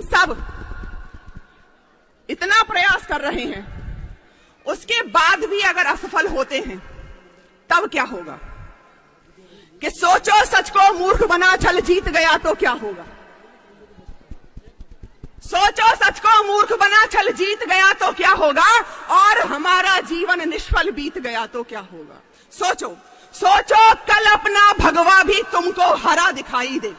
सब इतना प्रयास कर रहे हैं, उसके बाद भी अगर असफल होते हैं तब क्या होगा? कि सोचो सच को मूर्ख बना छल जीत गया तो क्या होगा? सोचो सच को मूर्ख बना छल जीत गया तो क्या होगा? और हमारा जीवन निष्फल बीत गया तो क्या होगा? सोचो, सोचो कल अपना भगवा भी तुमको हरा दिखाई दे।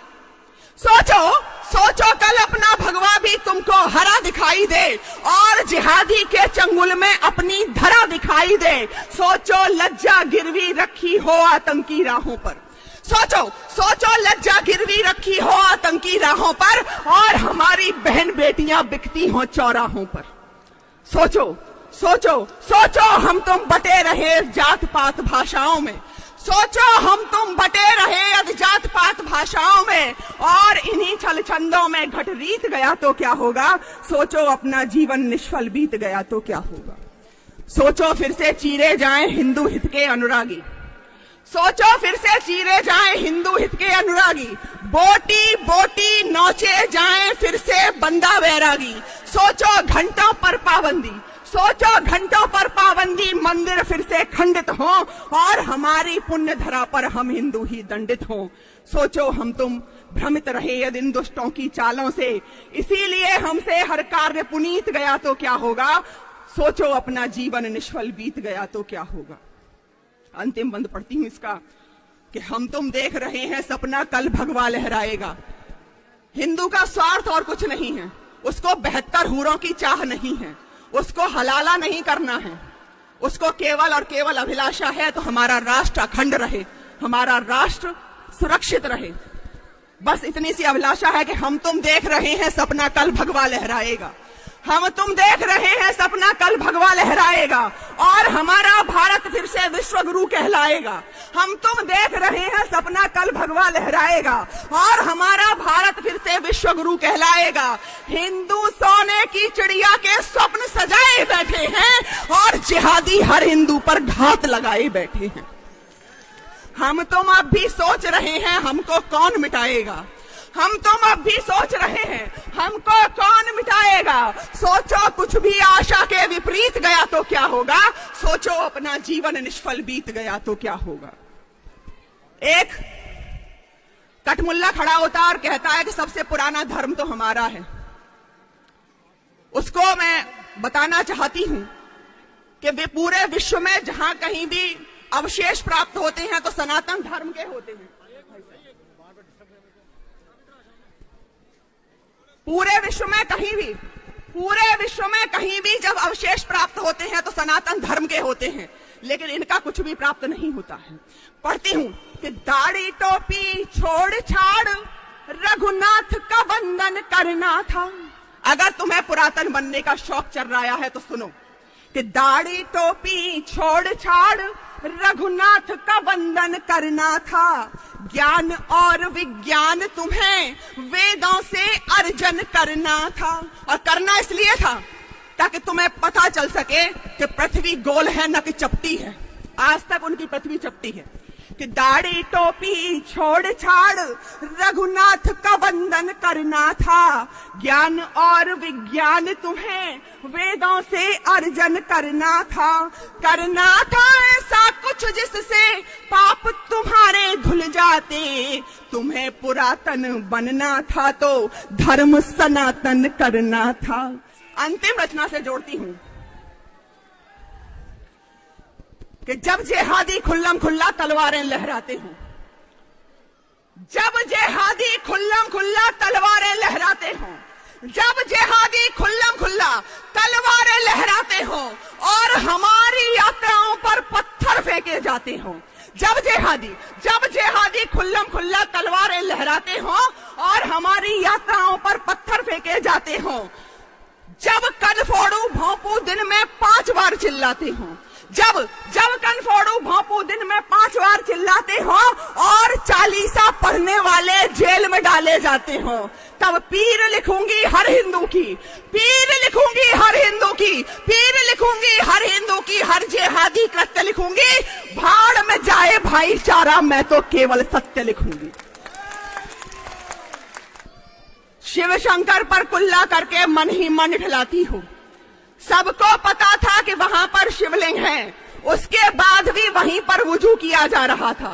सोचो, सोचो कल अपना भगवा भी तुमको हरा दिखाई दे और जिहादी के चंगुल में अपनी धरा दिखाई दे। सोचो लज्जा गिरवी रखी हो आतंकी राहों पर। सोचो, सोचो लज्जा गिरवी रखी हो आतंकी राहों पर और हमारी बहन बेटियां बिकती हो चौराहों पर। सोचो, सोचो, सोचो हम तुम बटे रहे जात पात भाषाओं में। सोचो हम तुम बटे रहे अधजात पात भाषाओं में और इन्हीं छल छंदों में घट रीत गया तो क्या होगा? सोचो अपना जीवन निष्फल बीत गया तो क्या होगा? सोचो फिर से चीरे जाएं हिंदू हित के अनुरागी। सोचो फिर से चीरे जाएं हिंदू हित के अनुरागी। बोटी बोटी नौचे जाएं फिर से बंदा वैरागी। सोचो घंटों पर पाबंदी, सोचो घंटों पर पाबंदी, मंदिर फिर से खंडित हो और हमारी पुण्य धरा पर हम हिंदू ही दंडित हो। सोचो हम तुम भ्रमित रहे यदि इन दुष्टों की चालों से, इसीलिए हमसे हर कार्य पुनीत गया तो क्या होगा? सोचो अपना जीवन निष्फल बीत गया तो क्या होगा? अंतिम बंद पढ़ती हूं इसका कि हम तुम देख रहे हैं सपना कल भगवा लहराएगा। हिंदू का स्वार्थ और कुछ नहीं है, उसको 72 हूरों की चाह नहीं है, उसको हलाला नहीं करना है, उसको केवल और केवल अभिलाषा है तो हमारा राष्ट्र अखंड रहे, हमारा राष्ट्र सुरक्षित रहे। बस इतनी सी अभिलाषा है कि हम तुम देख रहे हैं सपना कल भगवा लहराएगा। हम तुम देख रहे हैं सपना कल भगवा लहराएगा और हमारा भारत फिर से विश्व गुरु कहलाएगा। हम तुम देख रहे हैं सपना कल भगवा लहराएगा और हमारा भारत फिर से विश्व गुरु कहलाएगा। हिंदू सोने की चिड़िया के स्वप्न सजाए बैठे हैं और जिहादी हर हिंदू पर घात लगाए बैठे हैं। हम तुम अब भी सोच रहे हैं हमको कौन मिटाएगा। हम तुम अब भी सोच रहे हैं हमको कौन मिटाएगा। सोचो कुछ भी आशा के विपरीत गया तो क्या होगा? सोचो अपना जीवन निष्फल बीत गया तो क्या होगा? एक कटमुल्ला खड़ा होता और कहता है कि सबसे पुराना धर्म तो हमारा है। उसको मैं बताना चाहती हूं कि वे पूरे विश्व में जहां कहीं भी अवशेष प्राप्त होते हैं तो सनातन धर्म के होते हैं। पूरे विश्व में कहीं भी जब अवशेष प्राप्त होते हैं तो सनातन धर्म के होते हैं, लेकिन इनका कुछ भी प्राप्त नहीं होता है। पढ़ती हूं कि दाढ़ी टोपी छोड़ छाड़ रघुनाथ का वंदन करना था। अगर तुम्हें पुरातन बनने का शौक चल रहा है तो सुनो कि दाढ़ी टोपी छोड़ छाड़ रघुनाथ का वंदन करना था। ज्ञान और विज्ञान तुम्हें वेदों से अर्जन करना था। और करना इसलिए था ताकि तुम्हें पता चल सके कि पृथ्वी गोल है न कि चपटी है। आज तक उनकी पृथ्वी चपटी है। कि दाढ़ी टोपी छोड़ छाड़ रघुनाथ का वंदन करना था। ज्ञान और विज्ञान तुम्हें वेदों से अर्जन करना था। करना था ऐसा कुछ जिससे पाप तुम्हारे धुल जाते। तुम्हें पुरातन बनना था तो धर्म सनातन करना था। अंतिम रचना से जोड़ती हूं कि जब जिहादी खुल्लम खुल्ला तलवारें लहराते हो, जब जिहादी खुल्लम खुल्ला तलवारें लहराते हो, जब जिहादी खुल्लम खुल्ला तलवारें लहराते हो और हमारी यात्राओं पर पत्थर फेंके जाते हो, जब जिहादी खुल्लम खुल्ला तलवारें लहराते हो और हमारी यात्राओं पर पत्थर फेंके जाते हो, जब कन फोड़ू भोंपू दिन में 5 बार चिल्लाते हो, जब कन फोड़ू भोंपू दिन में 5 बार चिल्लाते हो और 40 पढ़ने वाले जेल में डाले जाते हो, तब पीर लिखूंगी हर हिंदू की, पीर लिखूंगी हर हिंदू की, पीर लिखूंगी हर हिंदू की, हर जिहादी कृत्य लिखूंगी। भाड़ में जाए भाईचारा, मैं तो केवल सत्य लिखूंगी। शिव शंकर पर कुल्ला करके मन ही मन ठिलाती हो। सबको पता था कि वहां पर शिवलिंग है, उसके बाद भी वहीं पर वुजू किया जा रहा था।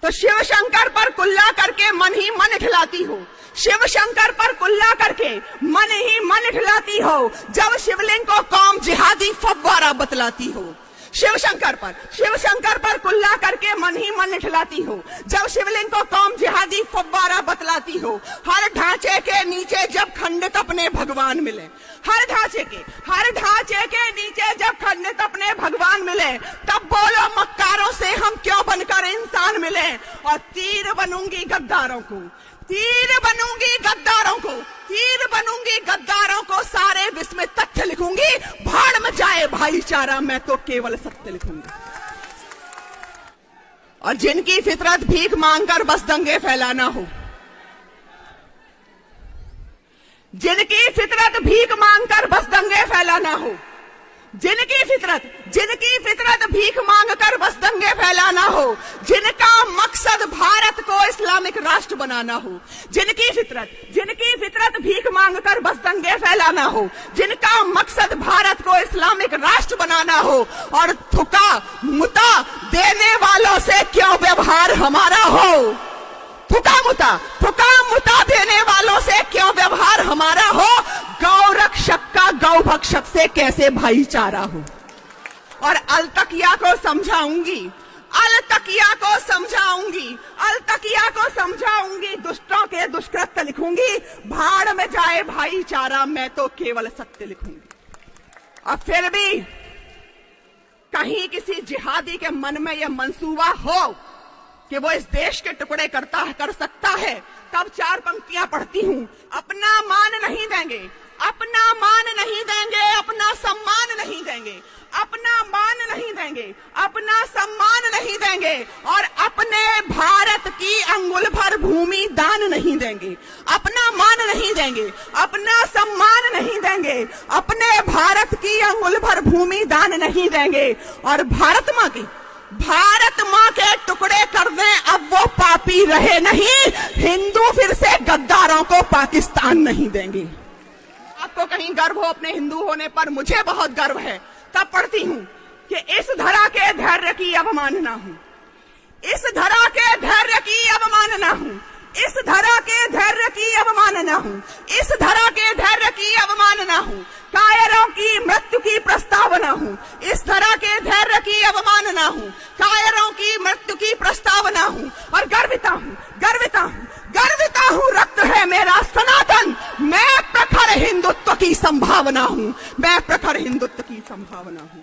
तो शिव शंकर पर कुल्ला करके मन ही मन ठिलाती हो, शिव शंकर पर कुल्ला करके मन ही मन ठिलाती हो, जब शिवलिंग को कौम जिहादी फव्वारा बतलाती हो। शिव शंकर पर कुल्ला करके मन ही मन ठिलाती हो, जब शिवलिंग को कौम जिहादी फव्वारा बतलाती हो। हर ढांचे के नीचे जब खंडित अपने भगवान मिले, हर ढांचे के नीचे जब खंडित अपने भगवान मिले, तब बोलो मक्कारों से हम क्यों बनकर इंसान मिले। और तीर बनूंगी गद्दारों को, तीर बनूंगी गद्दारों को, सारे विश्व में तथ्य लिखूंगी, भाड़ में जाए भाईचारा, मैं तो केवल सत्य लिखूंगी। और जिनकी फितरत भीख मांगकर बस दंगे फैलाना हो, जिनकी फितरत भीख मांगकर बस दंगे फैलाना हो, जिनकी फितरत भीख मांगकर बस दंगे फैलाना हो, जिनका मकसद भारत को इस्लामिक राष्ट्र बनाना हो, जिनकी फितरत भीख मांगकर बस दंगे फैलाना हो, जिनका मकसद भारत को इस्लामिक राष्ट्र बनाना हो, और थुका मुता देने वालों से क्यों व्यवहार हमारा हो, थुका मुता देने वालों से क्यों व्यवहार हमारा हो, गौ रक्षक का गौ भक्षक से कैसे भाईचारा हो। और अलतकिया को समझाऊंगी, दुष्टों के दुष्कृत्य लिखूंगी, भाड़ में जाए भाईचारा, मैं तो केवल सत्य लिखूंगी। और फिर भी कहीं किसी जिहादी के मन में यह मंसूबा हो कि वो इस देश के टुकड़े कर सकता है, तब चार पंक्तियां पढ़ती हूं। अपना मान नहीं देंगे, अपना सम्मान नहीं देंगे, और अपने भारत की अंगुल भर भूमि दान नहीं देंगे। अपना मान नहीं देंगे, अपना सम्मान नहीं देंगे, अपने भारत की अंगुल भर भूमि दान नहीं देंगे। और भारत माँ के टुकड़े कर दें, अब वो पापी रहे नहीं, हिंदू फिर से गद्दारों को पाकिस्तान नहीं देंगे। आपको कहीं गर्व हो अपने हिंदू होने पर, मुझे बहुत गर्व है। तब पढ़ती हूं कि इस धरा के धैर्य की अवमानना हूं, इस धरा के धैर्य की अवमानना हूं, इस धरा के धैर्य की अवमानना हूं, इस धरा के धैर्य की अवमानना हूं, कायरों की मृत्यु की प्रस्तावना हूं, इस धरा के धैर्य की अवमानना हूं, कायरों की मृत्यु की प्रस्तावना हूं। और गर्विता हूं, रक्त है मेरा सनातन, मैं प्रखर हिंदुत्व की संभावना हूं, मैं प्रखर हिंदुत्व की संभावना हूं।